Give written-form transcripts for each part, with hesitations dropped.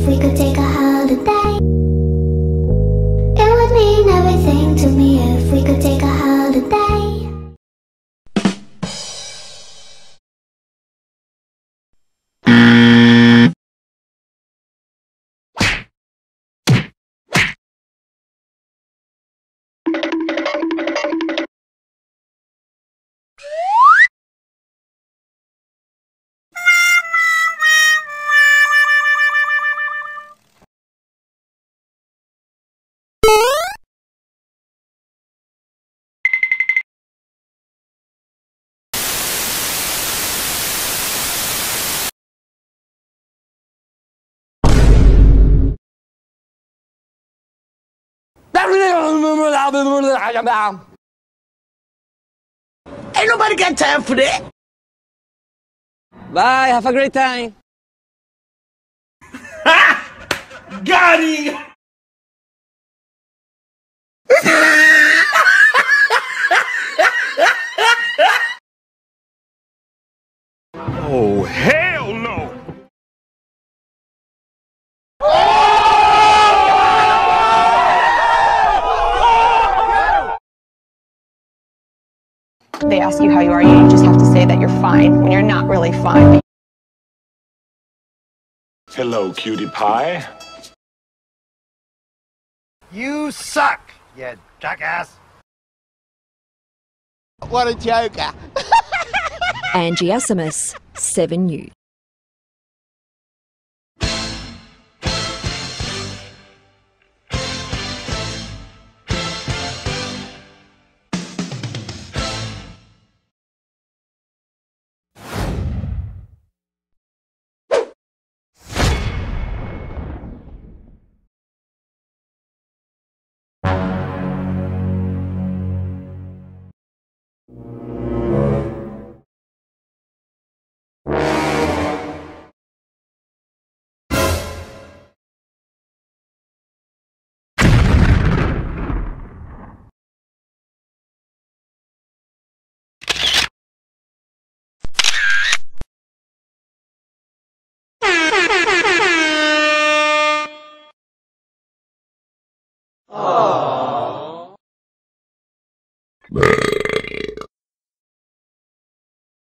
if we could take a holiday. It would mean everything to me if we could take a holiday. Ain't nobody got time for that. Bye, have a great time. Got him! Oh, hell no! They ask you how you are, you just have to say that you're fine when you're not really fine. Hello, cutie pie. You suck, you jackass. What a joker. Angie Asimus, 7U.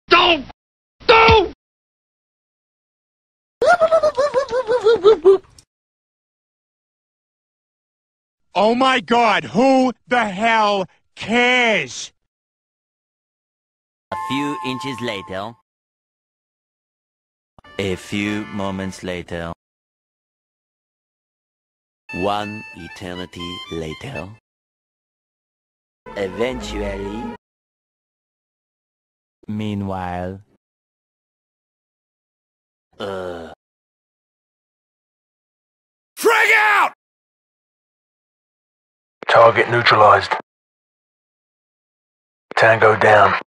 Don't! Don't! Oh my God, who the hell cares? A few inches later. A few moments later. One eternity later. Eventually. Meanwhile. Frag out! Target neutralized. Tango down.